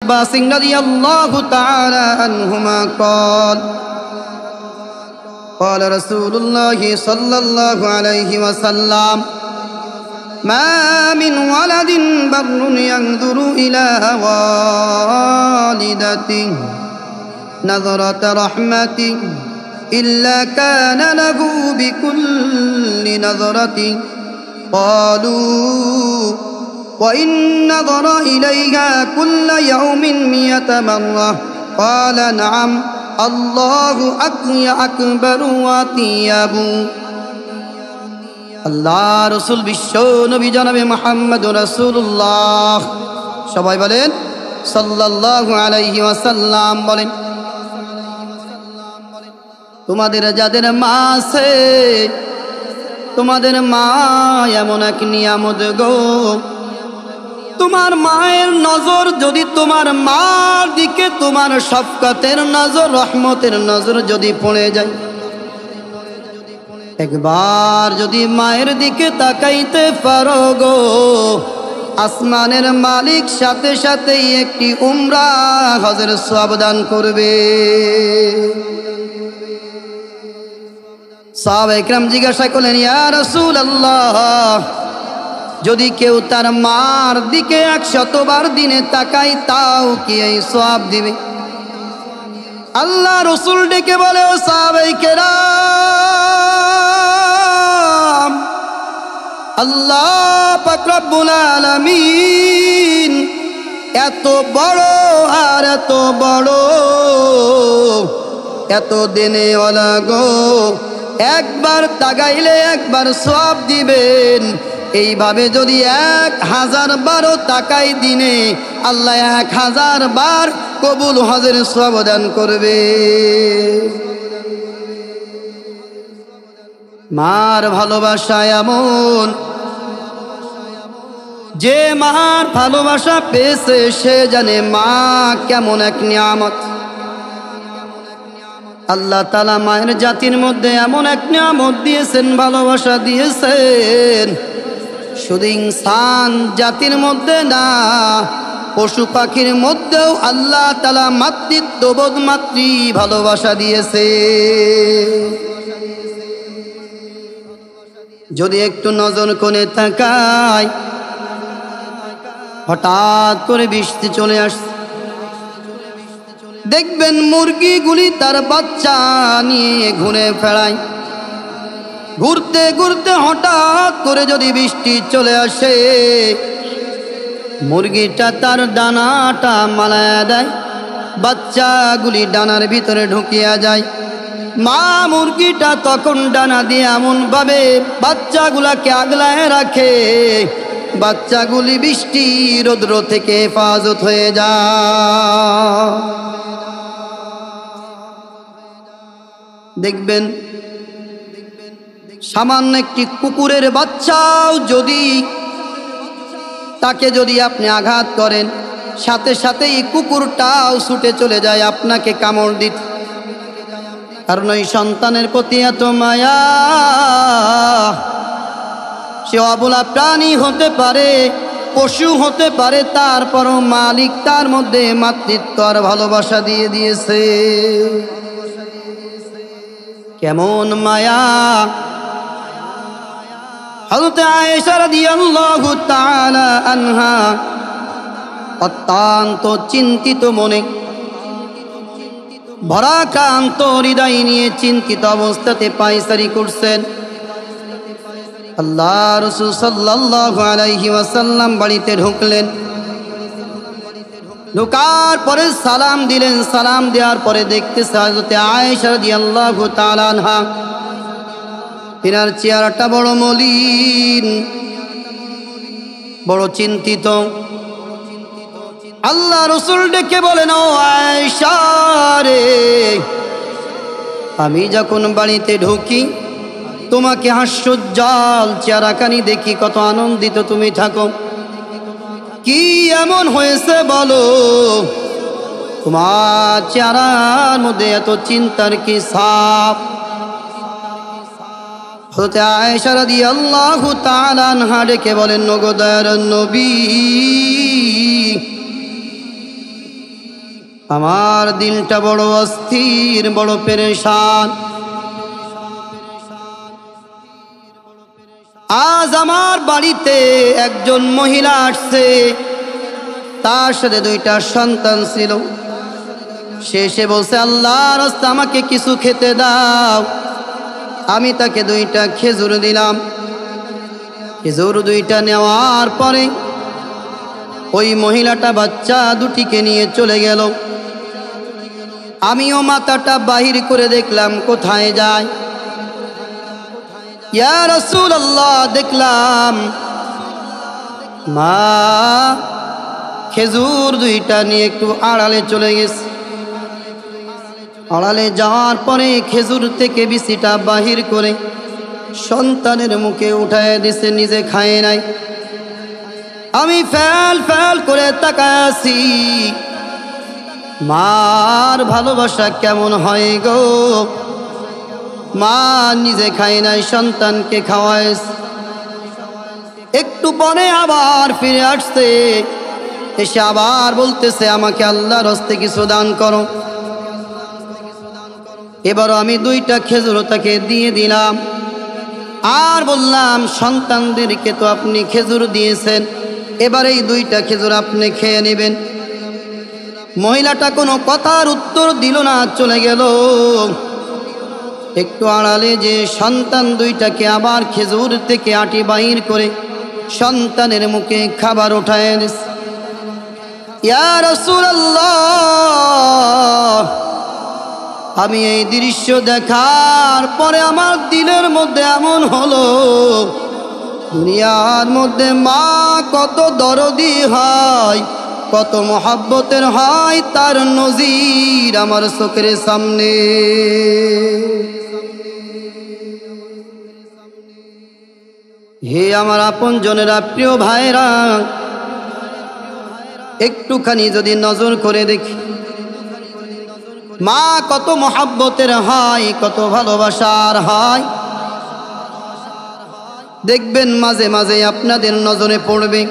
عباس رضي الله تعالى عنهما قال رسول الله صلى الله عليه وسلم ما من ولد بر ينظر إلى والدته نظرة رحمة إلا كان له بكل نظرة قالوا وإن نظر إليها كل يوم 100 مرة قال نعم الله أكبر وأطيب আল্লাহ রসুল বিশ্ব নবী জনাবে মুহাম্মদ রাসূলুল্লাহ সবাই বলেন সাল্লাল্লাহু আলাইহি ওয়াসাল্লাম বলেন তোমাদের যাদের মা আছে তোমাদের মা এমন এক নিয়ামত গো তোমার মায়ের নজর যদি তোমার মার দিকে তোমার শফকতের নজর রহমতের নজর যদি পড়ে যায় একবার যদি মায়ের দিকে তাকাইতে পারো গো আসমানের মালিক সাথে সাথেই একটি উমরা হজের সওয়াব দান করবে সাহাবায়ে কেরাম জিজ্ঞাসা করলেন ইয়া রাসূলুল্লাহ যদি কেউ তার মার দিকে 100 বার দিনে তাকায় তাও কি এই সওয়াব দিবে আল্লাহ রাসূল ডেকে বলে ও সাহাবায়ে কেরাম আল্লাহ পাক রব্বুল আলামিন এত বড় আর এত বড় এত দিনে ওয়ালা গো একবার তাকাইলে একবার সওয়াব দিবেন এইভাবে যদি 1000 বারও তাকাই দিনে আল্লাহ 1000 বার কবুল হজের সওয়াব দান করবে মার ভালোবাসা এমন যে মার ভালোবাসা পেয়েছে সে জানে মা কেমন এক নিয়ামত আল্লাহ তাআলা মায়ের জাতির মধ্যে এমন এক নিয়ামত দিয়েছেন ভালোবাসা দিয়েছেন শুধু ইনসান জাতির মধ্যে না পশু পাখির মধ্যেও আল্লাহ তাআলা মাতৃত্ববোধ মাতৃ ভালোবাসা দিয়েছে যদি একটু নজর কোণে তাকায় হঠাৎ করে বৃষ্টি চলে আসছে দেখবেন মুরগিগুলি তার বাচ্চা নিয়ে ঘুরে ফেরায় ঘুরতে ঘুরতে হঠাৎ করে যদি বৃষ্টি চলে আসে মুরগিটা তার ডানাটা মালায়া দেয় বাচ্চাগুলি ডানার ভিতরে ঢুকিয়া যায় মা মুরগিটা তখন ডানা দিয়ে এমন ভাবে বাচ্চাগুলাকে আগলায় রাখে বাচ্চাগুলি বৃষ্টি রৌদ্র থেকে হেফাজত হয়ে যায় দেখবেন সামান্য একটি কুকুরের বাচ্চাও যদি তাকে যদি আপনি আঘাত করেন সাথে সাথেই কুকুরটাও ছুটে চলে যায় আপনাকে কামড় দিতে কারণ ওই সন্তানের প্রতি এত মায়া সে অবলা প্রাণী হতে পারে পশু হতে পারে তারপরও মালিক তার মধ্যে মাতৃত্ব আর ভালোবাসা দিয়ে দিয়েছে কেমন মায়া হযরত আয়েশা রাদিয়াল্লাহু তাআলা আনহা অত্যন্ত চিন্তিত মনে ভরাক্রান্ত হৃদয় নিয়ে চিন্তিত অবস্থাতে পায়চারি করছেন আল্লাহ রাসূল সাল্লাল্লাহু আলাইহি ওয়াসাল্লাম বাড়িতে ঢুকলেন ঢোকার পরে সালাম দিলেন সালাম দেওয়ার পরে দেখতেছে হযরত আয়েশা রাদিয়াল্লাহু তাআলা আনহা তিনার চেহারাটা বড় মলিন বড় চিন্তিত আল্লাহ রাসূল ডেকে বলেন ও আয়েশা রে আমি যখন বাড়িতে ঢুকি তোমাকে হাস্যোজ্জ্বল চেহারাখানি দেখি কত আনন্দিত তুমি থাকো কি এমন হয়েছে বলো তোমার চেহারার মধ্যে এত চিন্তার কি ছাপ হযরত আয়েশা রাদিয়াল্লাহু তাআলা আনহা ডেকে বলেন ওগো দয়ার নবী আমার দিলটা বড় অস্থির, বড় পেরেশান। আজ আমার বাড়িতে একজন মহিলা আসছে, তার সাথে 2টা সন্তান ছিল। সে এসে বলছে, আল্লাহর রাস্তা আমাকে কিছু খেতে দাও। আমি তাকে 2টা খেজুর দিলাম। খেজুর 2টা নেওয়ার পরে ওই মহিলাটা বাচ্চা দুটিকে নিয়ে চলে গেল। আমিও মাথাটা বাহির করে দেখলাম কোথায় যায়। ইয়া রাসূলুল্লাহ, দেখলাম মা খেজুর 2টা নিয়ে একটু আড়ালে চলে গেছে। আড়ালে যাওয়ার পরে খেজুর থেকে বিচিটা বাহির করে সন্তানের মুখে উঠায় দিছে, নিজে খায় নাই। আমি ফেল ফেল করে তাকায় আছি, মার ভালোবাসা কেমন হয় গো। মা নিজে খায় নাই, সন্তানকে খাওয়ায়। একটু পরে আবার ফিরে আসছে, এসে আবার বলতেছে, আমাকে আল্লাহর রাস্তে কিছু দান করো। এবারও আমি 2টা খেজুর তাকে দিয়ে দিলাম, আর বললাম, সন্তানদেরকে তো আপনি খেজুর দিয়েছেন, এবার এই 2টা খেজুর আপনি খেয়ে নেবেন। মহিলাটা কোনো কথার উত্তর দিল না, চলে গেল। একটু আড়ালে যে সন্তান 2টাকে আবার খেজুর থেকে আটি বাহির করে সন্তানের মুখে খাবার উঠায় দিছে। ইয়া রাসূলুল্লাহ, আমি এই দৃশ্য দেখার পরে আমার দিলের মধ্যে এমন হলো, দুনিয়ার মধ্যে মা কত দরদি হয়, কত মহব্বতের হয়, তার নজির আমার চোখের সামনে। হে আমার আপন জনেরা, প্রিয় ভাইরা, একটুখানি যদি নজর করে দেখি, মা কত মহব্বতের হয়, কত ভালোবাসার হয়, দেখবেন মাঝে মাঝে আপনাদের নজরে পড়বে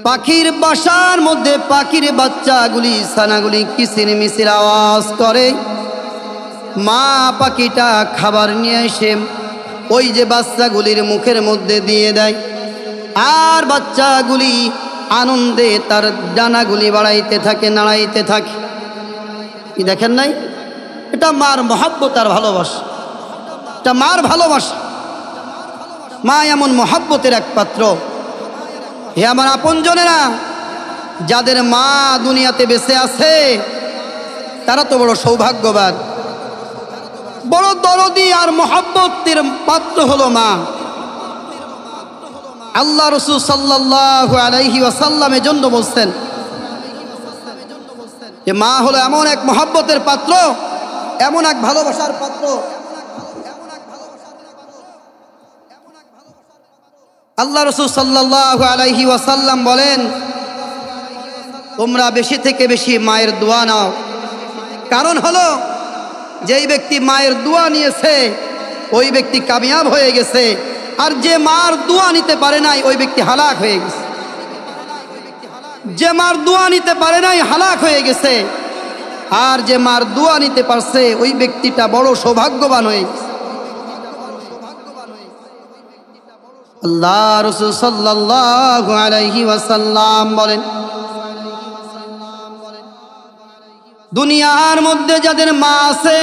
পাখির বাসার মধ্যে পাখির বাচ্চাগুলি, ছানাগুলি কিচির মিচির আওয়াজ করে। মা পাখিটা খাবার নিয়ে এসে ওই যে বাচ্চাগুলির মুখের মধ্যে দিয়ে দেয়, আর বাচ্চাগুলি আনন্দে তার ডানাগুলি বাড়াইতে থাকে, নাড়াইতে থাকে। কি দেখেন নাই? এটা মার মহব্বত আর ভালোবাসা, এটা মার ভালোবাসা। মা এমন মহব্বতের এক পাত্র। হে আমার আপনজনেরা, যাদের মা দুনিয়াতে বেঁচে আছে তারা তো বড় সৌভাগ্যবান, বড় দরদি আর মহব্বতের পাত্র হলো মা। আল্লাহ রাসূল সাল্লাল্লাহু আলাইহি ওয়াসাল্লামের জন্য বলছেন যে মা হলো এমন এক মহব্বতের পাত্র, এমন এক ভালোবাসার পাত্র। আল্লাহ রাসূল সাল্লাল্লাহু আলাইহি ওয়াসাল্লাম বলেন, তোমরা বেশি থেকে বেশি মায়ের দোয়া নাও। কারণ হলো, যেই ব্যক্তি মায়ের দোয়া নিয়েছে ওই ব্যক্তি কামিয়াব হয়ে গেছে, আর যে মার দোয়া নিতে পারে নাই ওই ব্যক্তি হালাক হয়ে গেছে। যে মার দোয়া নিতে পারে নাই হালাক হয়ে গেছে, আর যে মার দোয়া নিতে পারছে ওই ব্যক্তিটা বড় সৌভাগ্যবান হয়ে গেছে। আল্লাহ রাসূল সাল্লাল্লাহু আলাইহি ওয়াসাল্লাম বলেন, দুনিয়ার মধ্যে যাদের মা আছে,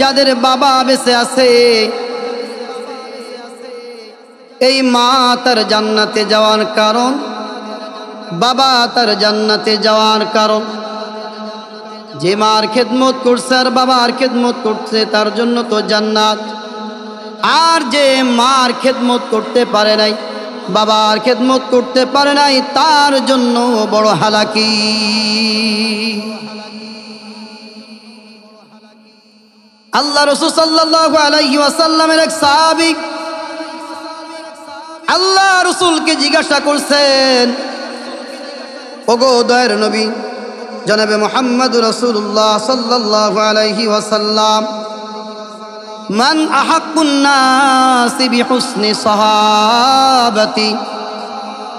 যাদের বাবা বেঁচে আছে, এই মা তার জান্নাতে যাওয়ার কারণ, বাবা তার জান্নাতে যাওয়ার কারণ। যে মার খেদমত করছে আর বাবার খেদমত করছে তার জন্য তো জান্নাত। আর যে মার খেদমত করতে পারে নাই, বাবার খেদমত করতে পারে নাই, তার জন্য বড় হালাকি। আল্লাহ রাসূল সাল্লাল্লাহু আলাইহি ওয়াসাল্লামের এক সাহাবী আল্লাহ রাসূলকে জিজ্ঞাসা করছেন, ওগো দয়ার নবী জনাবে মুহাম্মদুর রাসূলুল্লাহ সাল্লাল্লাহু আলাইহি ওয়াসাল্লাম, মান আহাক্কুন নাসি বিহুসনি সাহাবাতি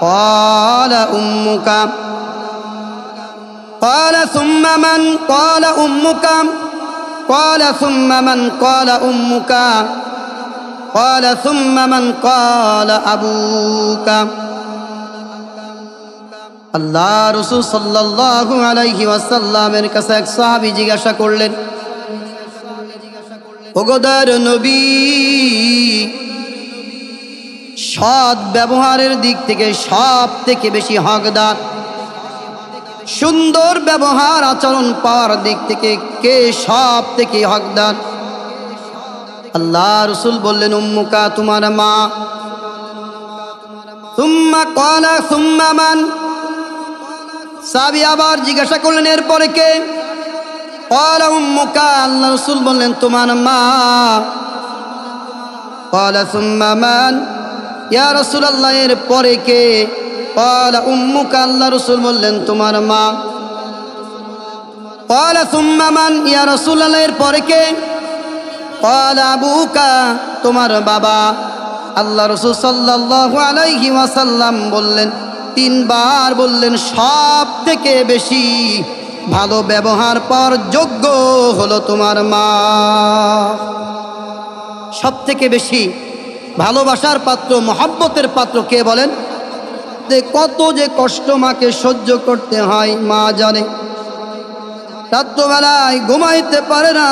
ক্বালা উম্মুকা। قال ثم من قال أمك قال ثم من قال أمك قال ثم من قال أبوك আল্লাহ রাসূল সাল্লাল্লাহু আলাইহি ওয়াসাল্লামের কাছে এক সাহাবী জিজ্ঞাসা করলেন, ওগো দয়ার নবী, সৎ ব্যবহারের দিক থেকে সব থেকে বেশি হকদার, সুন্দর ব্যবহার আচরণ পাওয়ার দিক থেকে কে সব থেকে হকদার? আল্লাহ রাসূল বললেন, উম্মুকা, তোমার মা। সুম্মা ক্বালা সুম্মা মান? সাহাবী আবার জিজ্ঞাসা করলেন, এরপরে কে? ক্বালা উম্মুকা, আল্লাহ রাসূল বললেন, তোমার মা। ক্বালা সুম্মা মান? ইয়া রাসূলুল্লাহ, এরপরে কে? ক্বালা উম্মুকা, আল্লাহ রাসূল বললেন, তোমার মা। ক্বালা সুম্মা মান? ইয়া রাসূলুল্লাহ, এরপরে কে? ক্বালা আবুকা, তোমার বাবা। আল্লাহ রাসূল সাল্লাল্লাহু আলাইহি ওয়াসাল্লাম বললেন, তিনবার বললেন, সব থেকে বেশি ভালো ব্যবহার পাওয়ার যোগ্য হলো তোমার মা। সব থেকে বেশি ভালোবাসার পাত্র, মহব্বতের পাত্র কে বলেন? যে কত যে কষ্ট মাকে সহ্য করতে হয় মা জানে। রাত্রবেলায় ঘুমাইতে পারে না,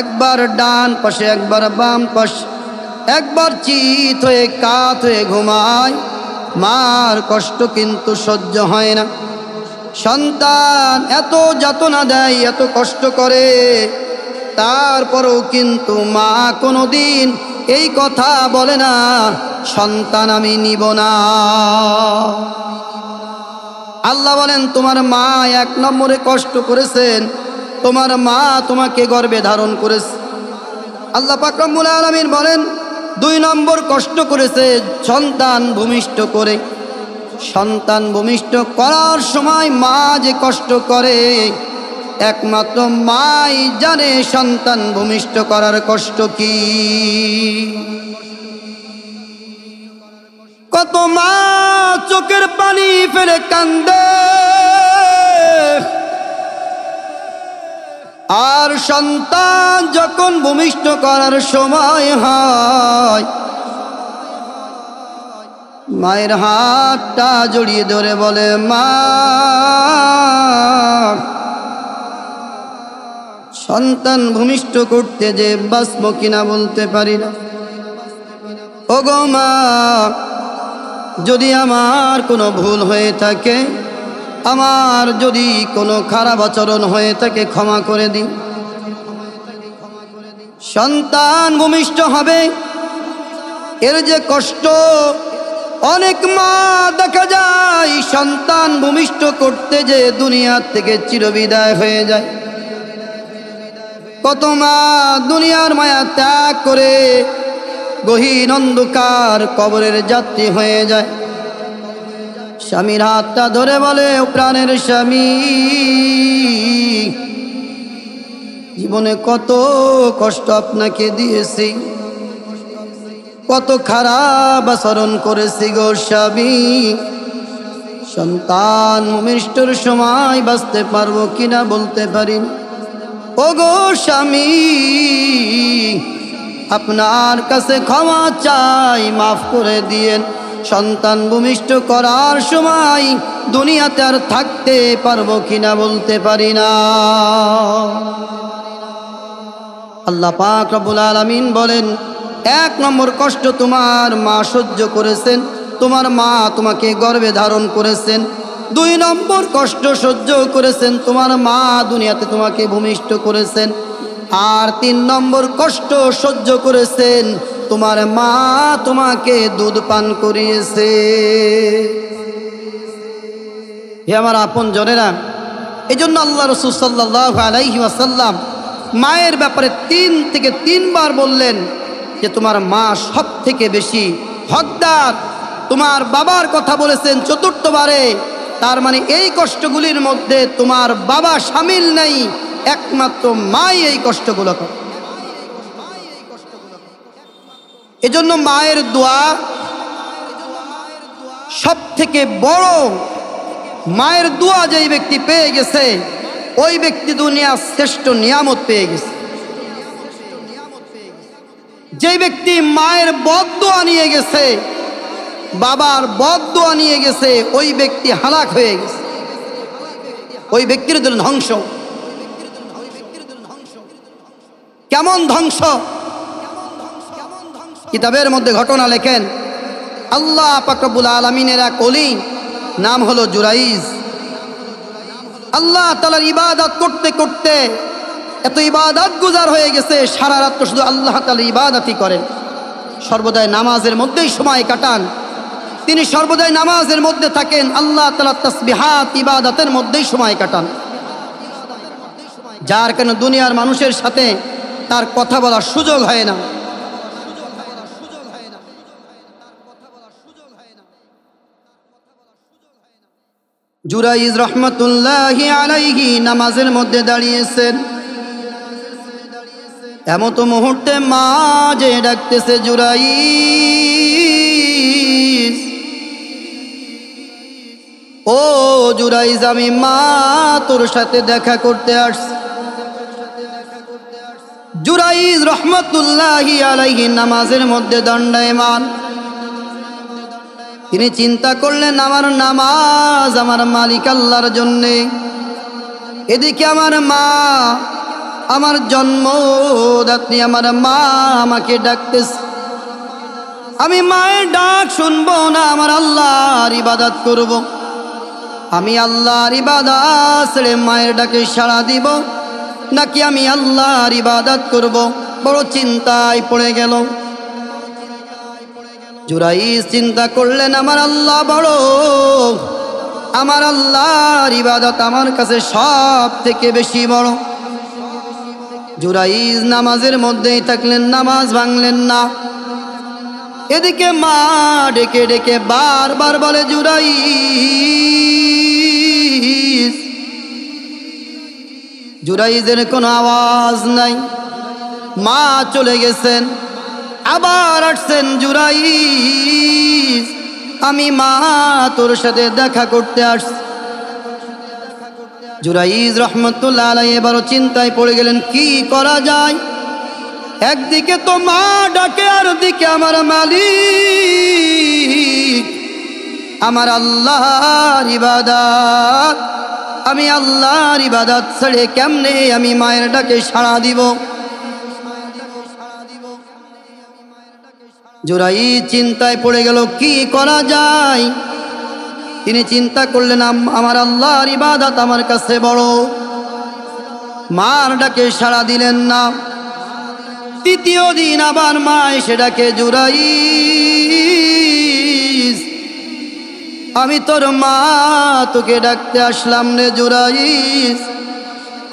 একবার ডান পাশে একবার বাম পাশে, একবার চিত হয়ে কাত হয়ে ঘুমায়। মার কষ্ট কিন্তু সহ্য হয় না। সন্তান এত যাতনা দেয়, এত কষ্ট করে, তারপরেও কিন্তু মা কোনোদিন এই কথা বলে না, সন্তান আমি নিব না। আল্লাহ বলেন, তোমার মা এক নম্বরে কষ্ট করেছেন, তোমার মা তোমাকে গর্ভে ধারণ করেছে। আল্লাহ পাক রব্বুল আলামিন বলেন, 2 নম্বর কষ্ট করেছে সন্তান ভূমিষ্ঠ করে। সন্তান ভূমিষ্ঠ করার সময় মা যে কষ্ট করে, একমাত্র মাই জানে সন্তান ভূমিষ্ঠ করার কষ্ট কি। কত মা চোখের পানি ফেলে কান্দে, আর সন্তান যখন ভূমিষ্ঠ করার সময় হয়, মায়ের হাতটা জড়িয়ে ধরে বলে, মা। সন্তান ভূমিষ্ঠ করতে যে বাঁচব কিনা বলতে পারি না। ওগো মা, যদি আমার কোনো ভুল হয়ে থাকে, আমার যদি কোনো খারাপ আচরণ হয়ে থাকে, ক্ষমা করে দিন। সন্তান ভূমিষ্ঠ হবে, এর যে কষ্ট, অনেক মা দেখা যায় সন্তান ভূমিষ্ঠ করতে যে দুনিয়া থেকে চিরবিদায় হয়ে যায়। কত মা দুনিয়ার মায়া ত্যাগ করে গহীন অন্ধকার কবরের যাত্রী হয়ে যায়। স্বামীর হাতটা ধরে বলে, ও প্রাণের স্বামী, জীবনে কত কষ্ট আপনাকে দিয়েছি, কত খারাপ আচরণ করেছি গো স্বামী। সন্তান ভূমিষ্ঠর সময় বাঁচতে পারবো কিনা বলতে পারি না। ও গো স্বামী, আপনার কাছে ক্ষমা চাই, মাফ করে দিয়েন। সন্তান ভূমিষ্ঠ করার সময় দুনিয়াতে আর থাকতে পারবো কিনা বলতে পারি না। আল্লাহ পাক রব্বুল আলামিন বলেন, 1 নম্বর কষ্ট তোমার মা সহ্য করেছেন, তোমার মা তোমাকে গর্ভে ধারণ করেছেন। 2 নম্বর কষ্ট সহ্য করেছেন, তোমার মা দুনিয়াতে তোমাকে ভূমিষ্ঠ করেছেন। আর 3 নম্বর কষ্ট সহ্য করেছেন, তোমার মা তোমাকে দুধ পান করিয়েছে। হে আমার আপন জনেরা, এই জন্য আল্লাহ রাসূল সাল্লাল্লাহু আলাইহি ওয়াসাল্লাম মায়ের ব্যাপারে 3 থেকে 3 বার বললেন যে তোমার মা সব থেকে বেশি হকদার। তোমার বাবার কথা বলেছেন 4th বারে, তার মানে এই কষ্টগুলির মধ্যে তোমার বাবা শামিল নেই, একমাত্র মাই এই কষ্টগুলো করে। এজন্য মায়ের দোয়া সব থেকে বড় মায়ের দোয়া যেই ব্যক্তি পেয়ে গেছে ওই ব্যক্তি দুনিয়ার শ্রেষ্ঠ নিয়ামত পেয়ে গেছে। যে ব্যক্তি মায়ের বদদোয়া নিয়ে গেছে, বাবার বদদোয়া নিয়ে গেছে, ওই ব্যক্তি হালাক হয়ে গেছে, ওই ব্যক্তির জন্য ধ্বংস। কেমন ধ্বংস? কিতাবের মধ্যে ঘটনা লেখেন আল্লাহ পাক রব্বুল আলামিনের এক ওলি, নাম হলো জুরাইজ। আল্লাহ তাআলার ইবাদত করতে করতে এত ইবাদত গুজার হয়ে গেছে, সারা রাত শুধু আল্লাহ তাআলার ইবাদতই করেন, সর্বদাই নামাজের মধ্যেই সময় কাটান। তিনি সর্বদাই নামাজের মধ্যে থাকেন, আল্লাহ তাআলার তাসবিহাত ইবাদতের মধ্যেই সময় কাটান। যার কারণে দুনিয়ার মানুষের সাথে তার কথা বলার সুযোগ হয় না। জুরাইজ রহমতুল্লাহি আলাইহি নামাজের মধ্যে দাঁড়িয়েছেন, এমত মুহূর্তে মা যে ডাকতেছে, জুরাইজ, ও জুরাইজ, আমি মা তোর সাথে দেখা করতে আসছি। জুরাইজ রহমতুল্লাহি আলাইহি নামাজের মধ্যে দণ্ডায়মান। তিনি চিন্তা করলেন, আমার নামাজ আমার মালিক আল্লাহর জন্যে, এদিকে আমার মা, আমার জন্মদাত্রী আমার মা আমাকে ডাকতেছে, আমি মায়ের ডাক শুনবো না আমার আল্লাহর ইবাদত করব। আমি আল্লাহর ইবাদত ছেড়ে মায়ের ডাকে সাড়া দিব নাকি আমি আল্লাহর ইবাদত করব? বড় চিন্তায় পড়ে গেল। জুরাইজ চিন্তা করলেন, আমার আল্লাহ বড়, আমার আল্লাহর ইবাদত আমার কাছে সব থেকে বেশি বড়। জুরাইজ নামাজের মধ্যেই থাকলেন, নামাজ ভাঙলেন না। এদিকে মা ডেকে ডেকে বারবার বলে, জুরাইজ। জুরাইজের কোনো আওয়াজ নাই। মা চলে গেছেন, আবার আসছেন, জুরাইজ, আমি মা তোর সাথে দেখা করতে আসছি। জুরাইজ রহমতুল্লাহ আলাইহি এবারও চিন্তায় পড়ে গেলেন, কি করা যায়? একদিকে তো মা ডাকে, আর দিকে আমার মালিক, আমার আল্লাহর ইবাদত। আমি আল্লাহর ইবাদত ছেড়ে কেমনে আমি মায়ের ডাকে সাড়া দিব? জুরাইজ চিন্তায় পড়ে গেল, কি করা যায়? তিনি চিন্তা করলেন, আমার আল্লাহর ইবাদত আমার কাছে বড়। মার ডাকে সাড়া দিলেন না। তৃতীয় দিন আবার মা এসে ডাকে, জুরাইজ, আমি তোর মা, তোকে ডাকতে আসলাম রে জুরাইজ।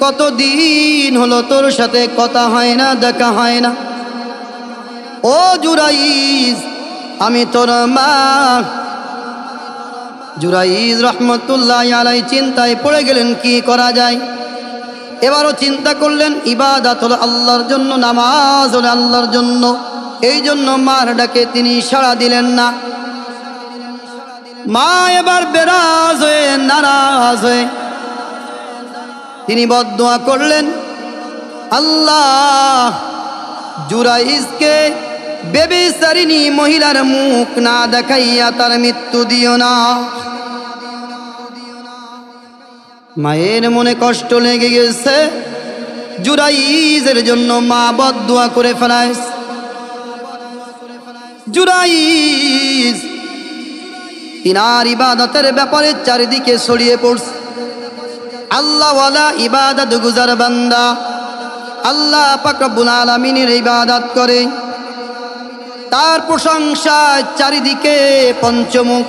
কতদিন হলো তোর সাথে কথা হয় না, দেখা হয় না। ও জুরাইজ, আমি তোর মা। জুরাইজ রহমতুল্লাহ আলাইহি চিন্তায় পড়ে গেলেন, কি করা যায়? এবারও চিন্তা করলেন, ইবাদত হলো আল্লাহর জন্য, নামাজ হলো আল্লাহর জন্য, এই জন্য মার ডাকে তিনি সাড়া দিলেন না। মা এবার বেরাজ হয়ে, নারাজ হয়ে তিনি বদদোয়া করলেন, আল্লাহ, জুরাইজকে বেবিচারিণী মহিলার মুখ না দেখাইয়া তার মৃত্যু দিও না। মায়ের মনে কষ্ট লেগে গেছে, জুরাইজের জন্য মা বদদোয়া করে ফেলায়। জুরাইজ তিনার ইবাদতের ব্যাপারে চারিদিকে ছড়িয়ে পড়ছে। আল্লাহওয়ালা ইবাদত গুজার বান্দা, আল্লাহ পাক রব্বুল আলামিনের ইবাদত করে, তার প্রশংসা চারিদিকে পঞ্চমুখ,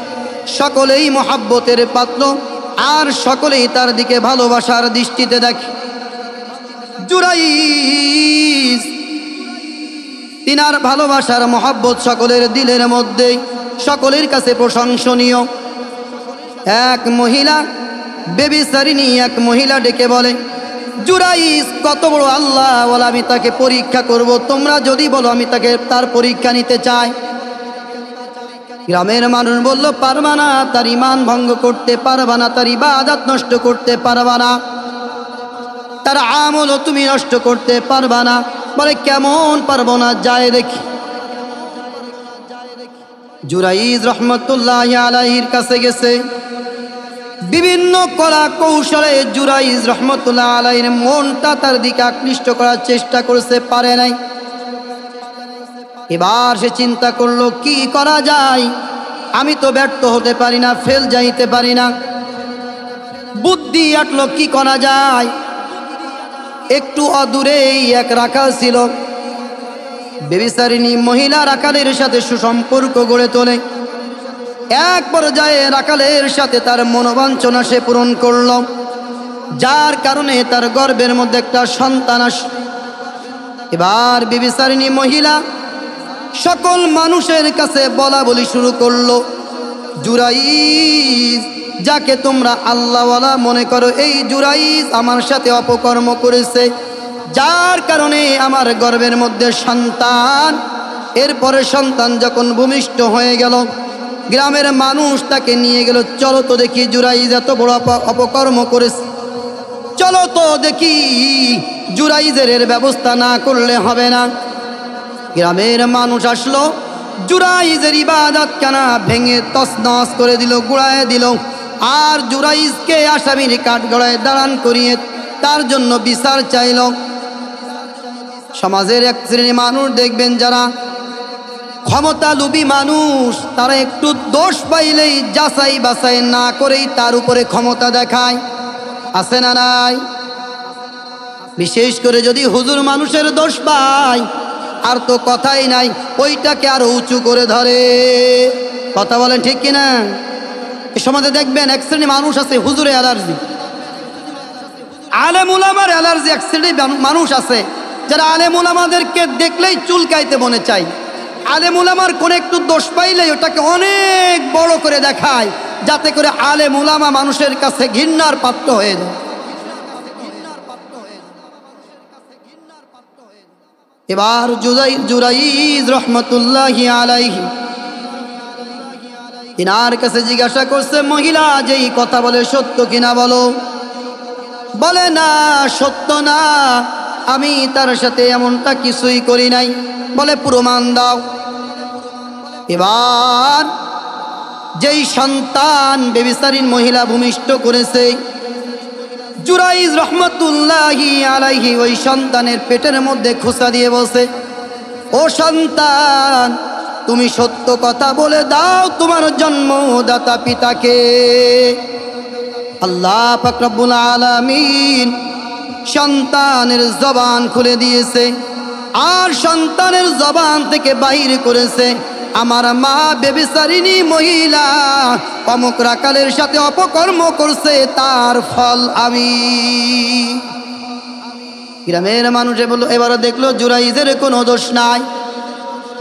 সকলেই মহাব্বতের পাত্র, আর সকলেই তার দিকে ভালোবাসার দৃষ্টিতে দেখে। জুরাইজ তিনার ভালোবাসার মহাব্বত সকলের দিলের মধ্যে, সকলের কাছে প্রশংসনীয়। এক মহিলা, বেবিচারিণী এক মহিলা ডেকে বলে, জুরাইজ কত বড় আল্লাহ বলে, আমি তাকে পরীক্ষা করব, তোমরা যদি বলো আমি তাকে তার পরীক্ষা নিতে চাই। গ্রামের মানুষ বলল, পারবা না, তার ঈমান ভঙ্গ করতে পারবা না, তার ইবাদত নষ্ট করতে পারবা না, তার আমলও তুমি নষ্ট করতে পারবা না। বলে কেমন পারবো না, যায় দেখি। জুরাইজ রহমতুল্লাহ আলাইহির কাছে গেছে, বিভিন্ন কলা কৌশলে জুরাইজ রহমতুল্লাহ আলাইহির মনটা তার দিকে আকৃষ্ট করার চেষ্টা করেছে, পারে নাই। এবার সে চিন্তা করলো, কি করা যায়, আমি তো ব্যর্থ হতে পারি না, ফেল যাইতে পারি না। বুদ্ধি আটলো, কি করা যায়। একটু অদূরেই এক রাখাল ছিল, বেবিচারিণী মহিলা রাখালের সাথে সুসম্পর্ক গড়ে তোলে। এক পর্যায়ে রাখালের সাথে তার মনোবাঞ্ছনা সে পূরণ করল, যার কারণে তার গর্ভের মধ্যে একটা সন্তান আসে। এবার বেবিচারিণী মহিলা সকল মানুষের কাছে বলা বলি শুরু করলো, জুরাইজ, যাকে তোমরা আল্লাহওয়ালা মনে করো, এই জুরাইজ আমার সাথে অপকর্ম করেছে, যার কারণে আমার গর্ভের মধ্যে সন্তান। এরপরে সন্তান যখন ভূমিষ্ঠ হয়ে গেল, গ্রামের মানুষ তাকে নিয়ে গেল, চলো তো দেখি জুরাইজ এত বড় অপকর্ম করেছে, চলো তো দেখি, জুরাইজের এর ব্যবস্থা না করলে হবে না। গ্রামের মানুষ আসলো, জুরাইজের ইবাদতখানা ভেঙে তছনছ করে দিল, গুড়ায় দিল, আর জুরাইজকে আসামির কাঠগড়ায় দাঁড়ান করিয়ে তার জন্য বিচার চাইল। সমাজের এক শ্রেণী মানুষ দেখবেন, যারা ক্ষমতা লোভী মানুষ, তারা একটু দোষ পাইলেই যাচাই বাছাই না করেই তার উপরে ক্ষমতা দেখায়, আছে না নাই? বিশেষ করে যদি হুজুর মানুষের দোষ পায়, আর তো কথাই নাই, ওইটাকে আরো উঁচু করে ধরে। কথা বলেন ঠিক কিনা? এ সমাজে দেখবেন এক শ্রেণী মানুষ আছে, হুজুরে অ্যালার্জি, আলেম উলামার অ্যালার্জি। এক শ্রেণী মানুষ আছে যারা আলেম উলামাদেরকে দেখলেই চুলকাইতে মনে চায়, আলেম উলামার কোন একটু দোষ পাইলেই ওটাকে অনেক বড় করে দেখায়, যাতে করে আলেম উলামা মানুষের কাছে ঘৃণার পাত্র হয়ে যায়। এবার জুরাইজ রহমতুল্লাহি আলাইহি তিনার কাছে জিজ্ঞাসা করছে, মহিলা যেই কথা বলে সত্য কিনা বলো। বলে, না, সত্য না, আমি তার সাথে এমনটা কিছুই করি নাই। বলে, প্রমাণ দাও। এবার যেই সন্তান বেবিচারীর মহিলা ভূমিষ্ঠ করেছে, জুরাইজ রহমতুল্লাহি আলাইহি ওই সন্তানের পেটের মধ্যে খোঁচা দিয়ে বসে, ও সন্তান, তুমি সত্য কথা বলে দাও, তোমার জন্মদাতা পিতাকে। আল্লাহ পাক রব্বুল আলামিন সন্তানের জবান খুলে দিয়েছে, আর সন্তানের জবান থেকে বাহির করেছে, আমার মা বেবিচারিণী মহিলা অমুক রাখালের সাথে অপকর্ম করছে, তার ফল আমি। গ্রামের মানুষে বলল, এবারে দেখলো জুরাইজের কোনো দোষ নাই,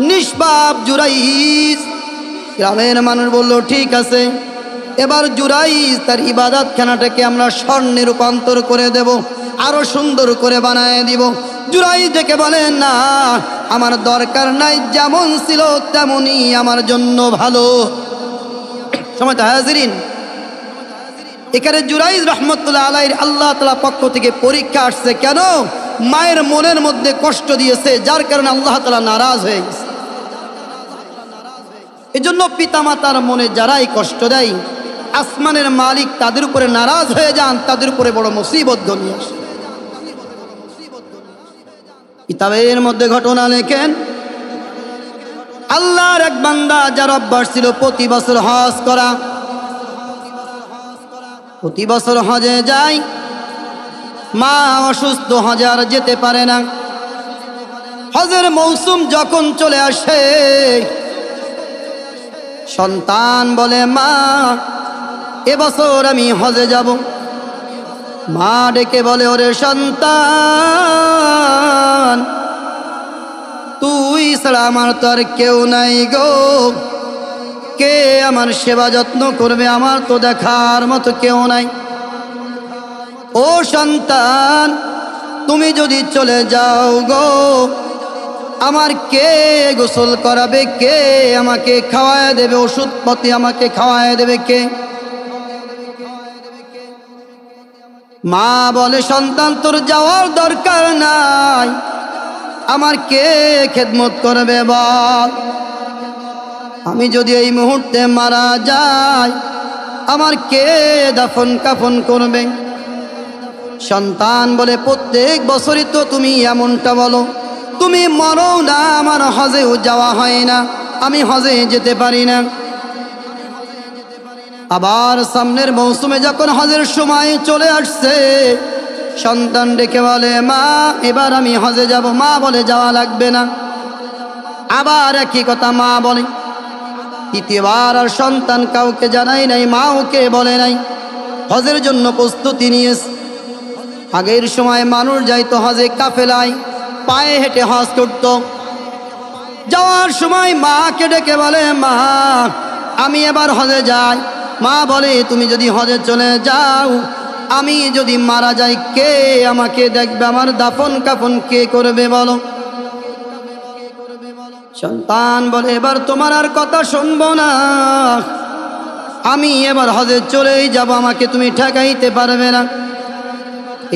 নিষ্পাপ জুরাইজ। গ্রামের মানুষ বলল, ঠিক আছে, এবার জুরাইজ তার ইবাদতখানাটাকে আমরা স্বর্ণে রূপান্তর করে দেব, আরো সুন্দর করে বানায় দিব। জুরাইজ ডেকে বলেন, না, আমার দরকার নাই, যেমন ছিল তেমনই আমার জন্য ভালো। সময় তো হাজিরিন, এখানে জুরাইজ রহমতুল্লাহ আলাইহির আল্লাহ তাআলা পক্ষ থেকে পরীক্ষা আসছে। কেন? মায়ের মনের মধ্যে কষ্ট দিয়েছে, যার কারণে আল্লাহ তাআলা নারাজ হয়ে গেছে। এজন্য পিতামাতার মনে যারাই কষ্ট দেয়, আসমানের মালিক তাদের উপরে নারাজ হয়ে যান, তাদের উপরে বড় মুসিবত নিয়ে আসে। কিতাবের মধ্যে ঘটনা লেখেন, আল্লাহর এক বান্দা যার অভ্যাস ছিল প্রতি বছর হজ করা, প্রতি বছর হজে যায়। মা অসুস্থ, হজে আর যেতে পারে না। হজের মৌসুম যখন চলে আসে, সন্তান বলে, মা, এবছর আমি হজে যাব। মা ডেকে বলে, ওরে সন্তান, তুই ছাড়া আমার তো আর কেউ নাই গো, কে আমার সেবা যত্ন করবে, আমার তো দেখার মতো কেউ নাই। ও সন্তান, তুমি যদি চলে যাও গো, আমার কে গোসল করাবে, কে আমাকে খাওয়ায় দেবে, ওষুধপাতি আমাকে খাওয়ায় দেবে কে? মা বলে সন্তান তোর যাওয়ার দরকার নাই, আমার কে খেদমত করবে বল? আমি যদি এই মুহূর্তে মারা যাই আমার কে দাফন কাফন করবে? সন্তান বলে প্রত্যেক বছরই তো তুমি এমনটা বলো, তুমি মরো না, আমার হজেও যাওয়া হয় না, আমি হজে যেতে পারি না। আবার সামনের মৌসুমে যখন হজের সময় চলে আসছে সন্তান ডেকে বলে মা এবার আমি হজে যাব। মা বলে যাওয়া লাগবে না। আবার একই কথা মা বলে। তৃতীয়বার আর সন্তান কাউকে জানাই নাই, মাও কে বলে নাই, হজের জন্য প্রস্তুতি নিয়েছে। আগের সময় মানুষ যাইতো হজে কাফেলায়, পায়ে হেঁটে হজ করত। যাওয়ার সময় মাকে ডেকে বলে মা আমি এবার হজে যাই। মা বলে তুমি যদি হজে চলে যাও, আমি যদি মারা যাই কে আমাকে দেখবে, আমার দাফন কাফন কে করবে বলো? সন্তান বলে এবার তোমার আর কথা শুনবো না, আমি এবার হজে চলেই যাব, আমাকে তুমি ঠেকাইতে পারবে না।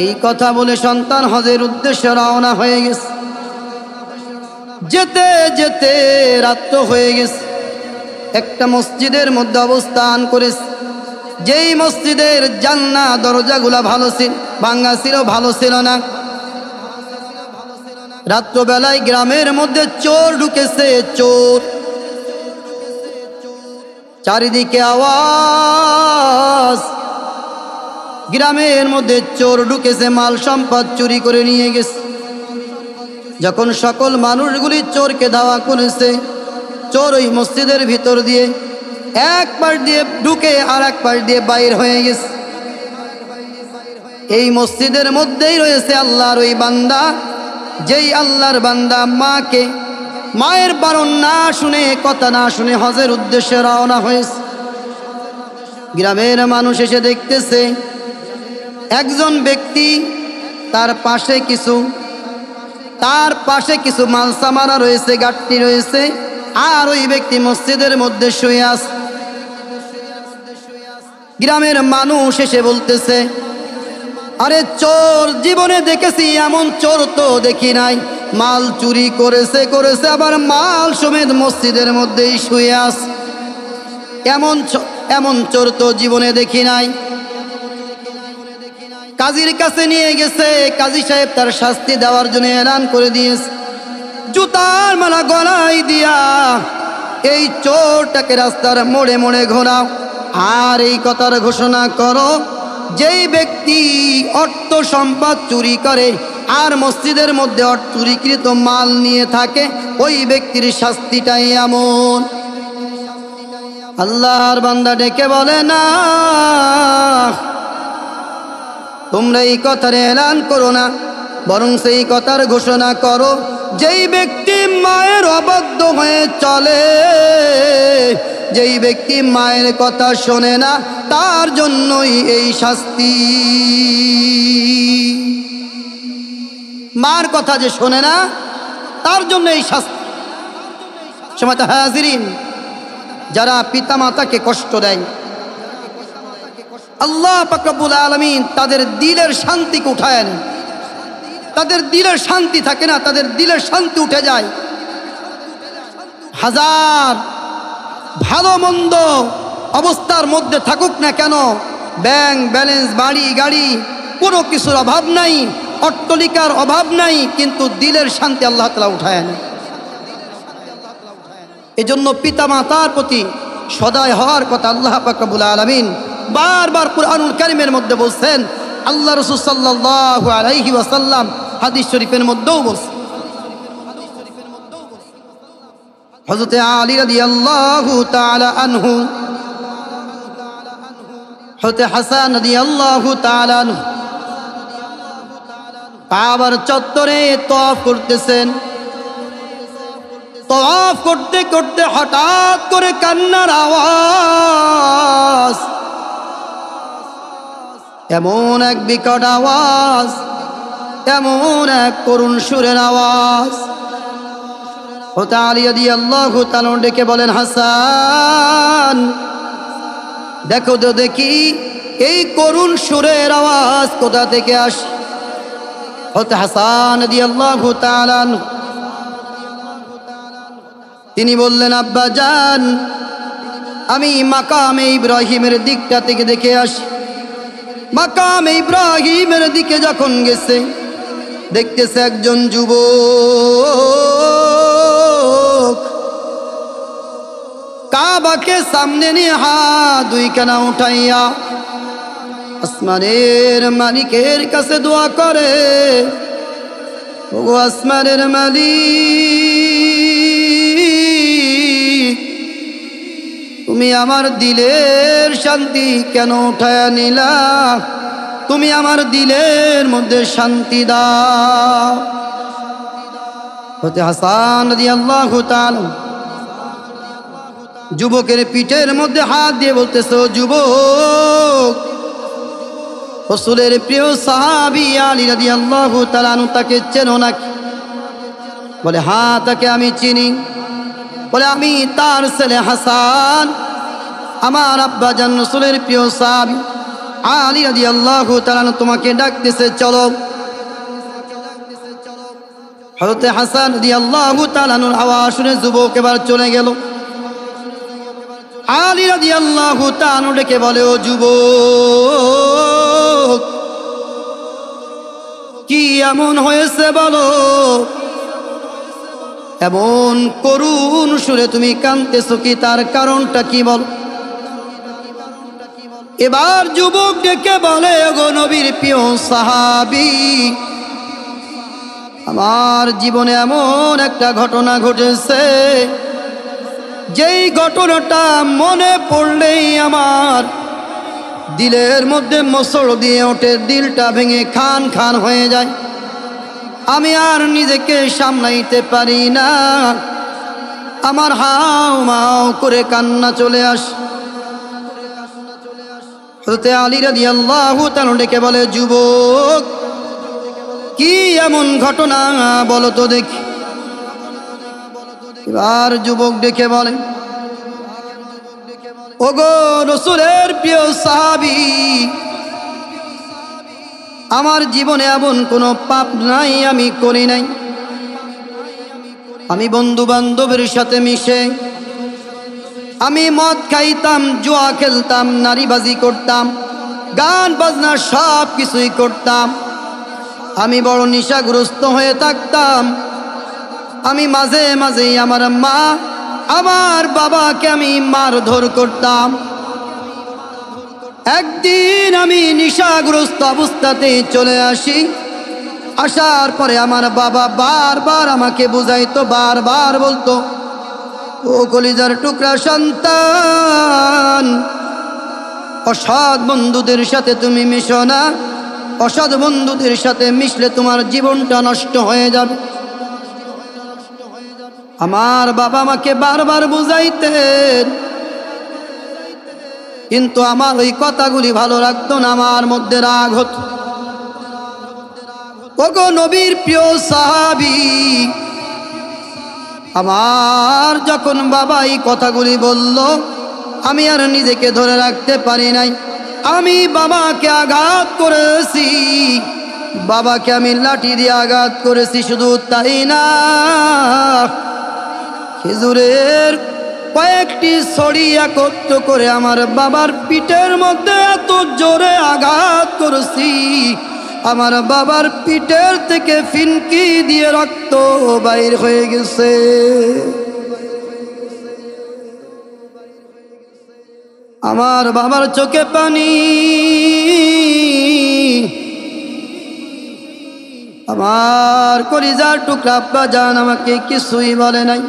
এই কথা বলে সন্তান হজের উদ্দেশ্যে রওনা হয়ে গেছে। যেতে যেতে রাত হয়ে গেছে। একটা মসজিদের মধ্যে অবস্থান করেছে, যেই মসজিদের জান্না দরজাগুলা ভালো ছিল, ভাঙ্গা ছিল, ভালো ছিল না। রাত্রবেলায় গ্রামের মধ্যে চোর ঢুকেছে, চোর। চারিদিকে আওয়াজ, গ্রামের মধ্যে চোর ঢুকেছে, মাল সম্পদ চুরি করে নিয়ে গেছে। যখন সকল মানুষগুলি চোরকে ধাওয়া করেছে, চোর ওই মসজিদের ভিতর দিয়ে এক পাশ দিয়ে ঢুকে আর এক পাশ দিয়ে বাইর হয়ে গেছে। এই মসজিদের মধ্যেই রয়েছে আল্লাহর ওই বান্দা, যেই আল্লাহর বান্দা মায়ের বারণ না শুনে, কথা না শুনে হজের উদ্দেশ্যে রওনা হয়েছে। গ্রামের মানুষ এসে দেখতেছে একজন ব্যক্তি, তার পাশে কিছু মালসামারা রয়েছে, গাট্টি রয়েছে, আর ওই ব্যক্তি মসজিদের মধ্যে শুয়ে আছে। গ্রামের মানুষ এসে বলতেছে আরে চোর, জীবনে দেখেছি এমন চোর তো দেখি নাই, মাল চুরি করেছে আবার মাল সমেত মসজিদের মধ্যেই শুয়ে আছে, এমন চোর তো জীবনে দেখি নাই। কাজীর কাছে নিয়ে গেছে, কাজী সাহেব তার শাস্তি দেওয়ার জন্য এলান করে দিয়েছে। জুতার মালা গলায় দিয়া এই চোরটাকে রাস্তার মোড়ে মোড়ে ঘোরাও, আর এই কথার ঘোষণা করো যেই ব্যক্তি অর্থ সম্পদ চুরি করে আর মসজিদের মধ্যে চুরিকৃত মাল নিয়ে থাকে, ওই ব্যক্তির শাস্তিটাই এমন। আল্লাহর বান্দা ডেকে বলে না, তোমরা এই কথার এলান করো না, বরং সেই কথার ঘোষণা করো যেই ব্যক্তি মায়ের অবাধ্য হয়ে চলে, যেই ব্যক্তি মায়ের কথা শোনে না, তার জন্যই এই শাস্তি। মার কথা যে শোনে না তার জন্য এই শাস্তি। সমাত হাজিরিন, যারা পিতা মাতাকে কষ্ট দেয়, আল্লাহ পাক রব্বুল আলামিন তাদের দিলের শান্তিকে উঠায় নেন। তাদের দিলের শান্তি থাকে না, তাদের দিলের শান্তি উঠে যায়। হাজার ভালো মন্দ অবস্থার মধ্যে থাকুক না কেন, ব্যাংক ব্যালেন্স, বাড়ি গাড়ি, কোনো কিছুর অভাব নাই, অট্টালিকার অভাব নাই, কিন্তু দিলের শান্তি আল্লাহ তাআলা উঠায় নেন। এজন্য পিতা মাতার প্রতি সদয় হওয়ার কথা আল্লাহ পাক রব্বুল আলামিন বারবার কুরআনুল কারীমের মধ্যে বলছেন। আল্লাহ রাসূল সাল্লাল্লাহু আলাইহি ওয়াসাল্লাম হাদিস শরীফের মধ্যেও বলছেন। হযরত আলী রাদিয়াল্লাহু তাআলা আনহু, হযরত হাসান রাদিয়াল্লাহু তাআলা আনহু কাবার চত্বরে তওয়াফ করতেছেন। তওয়াফ করতে করতে হঠাৎ করে কান্নার আওয়াজ, এমন এক বিকট আওয়াজ, এমন এক করুণ সুরের আওয়াজ। হযরত আলী রাদিয়াল্লাহু তাআলা ডেকে বলেন, হাসান দেখো তো দেখি এই করুণ সুরের আওয়াজ কোথা থেকে আসে। হযরত হাসান রাদিয়াল্লাহু তাআলা তিনি বললেন, আব্বা জান আমি মাকামে ইব্রাহিমের দিকটা থেকে দেখে আসি। মাকামে ইব্রাহিমের দিকে যখন গেছে দেখতেছে একজন যুবক কাবাকে সামনে নিয়ে হাত দুইখানা উঠাইয়া আসমানের মালিকের কাছে দোয়া করে, ওগো আসমানের মালিক তুমি আমার দিলের শান্তি কেন উঠায়া নিলা, তুমি আমার দিলের মধ্যে শান্তি দাও। হযরত হাসান রাদিয়াল্লাহু তাআলা যুবকের পিঠের মধ্যে হাত দিয়ে বলতেছে, ও যুবক রাসূলের প্রিয় সাহাবী আলী রাদিয়াল্লাহু তাআলা তাকে চেনো নাকি? বলে হ্যাঁ তাকে আমি চিনি। বলে আমি তার ছেলে হাসান, আমার আব্বা জান রাসূলের প্রিয় সাহাবী আলী রাদিয়াল্লাহু তাআলা তোমাকে ডাকতেছে, চলো। হযরত হাসান রাদিয়াল্লাহু তাআলার আওয়াজ শুনে যুবক এবার চলে গেল। আলী রাদিয়াল্লাহু তাআলা ডেকে বলে, ও যুবক কি এমন হয়েছে বলো, এমন করুণ সুরে তুমি কাঁদতেছো কি, তার কারণটা কি বল। এবার যুবক ডেকে বলে, ওগো নবীর প্রিয় সাহাবী আমার জীবনে এমন একটা ঘটনা ঘটেছে যেই ঘটনাটা মনে পড়লেই আমার দিলের মধ্যে মোচড় দিয়ে ওঠে, দিলটা ভেঙে খান খান হয়ে যায়, আমি আর নিজেকে সামলাইতে পারি না, আমার হাও মাও করে কান্না চলে আসে। হযরত আলী রাদিয়াল্লাহু তাআলা ডেকে বলে, যুবক কি এমন ঘটনা বলো তো দেখি। এবার যুবক ডেকে বলে, ওগো রাসূলের প্রিয় সাহাবী আমার জীবনে এমন কোনো পাপ নাই আমি করি নাই। আমি বন্ধু বান্ধবের সাথে মিশে আমি মদ খাইতাম, জুয়া খেলতাম, নারীবাজি করতাম, গান বাজনা সব কিছুই করতাম, আমি বড় নেশাগ্রস্ত হয়ে থাকতাম। আমি মাঝে মাঝেই আমার মা আমার বাবাকে আমি মারধর করতাম। একদিন আমি নেশাগ্রস্ত অবস্থাতে চলে আসি, আসার পরে আমার বাবা বারবার আমাকে বুঝাইতো, বারবার বলতো, ও কলিজার টুকরা সন্তান অসৎ বন্ধুদের সাথে তুমি মিশো না, অসৎ বন্ধুদের সাথে মিশলে তোমার জীবনটা নষ্ট হয়ে যাবে। আমার বাবা আমাকে বারবার বুঝাইতেন, কিন্তু আমার ওই কথাগুলি ভালো লাগতো না, আমার মধ্যে রাগ হতো। ওগো নবীর প্রিয় সাহাবী আমার যখন বাবা এই কথাগুলি বলল আমি আর নিজেকে ধরে রাখতে পারি নাই, আমি বাবাকে আঘাত করেছি, বাবাকে আমি লাঠি দিয়ে আঘাত করেছি। শুধু তাই না, খেজুরের কয়েকটি ছড়ি একত্র করে আমার বাবার পিঠের মধ্যে এত জোরে আঘাত করেছি, আমার বাবার পিঠের থেকে ফিনকি দিয়ে রক্ত বাইর হয়ে গেছে। আমার বাবার চোখে পানি, আমার কলিজার টুকরা আব্বা জান আমাকে কিছুই বলে নাই,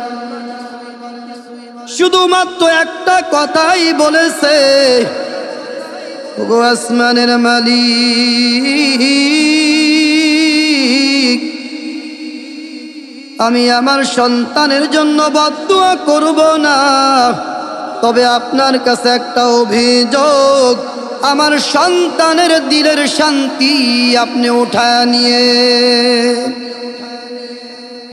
শুধুমাত্র একটা কথাই বলেছে, ওগো আসমানের মালিক আমি আমার সন্তানের জন্য বদদুয়া করব না, তবে আপনার কাছে একটা অভিযোগ, আমার সন্তানের দিলের শান্তি আপনি উঠায় নিয়ে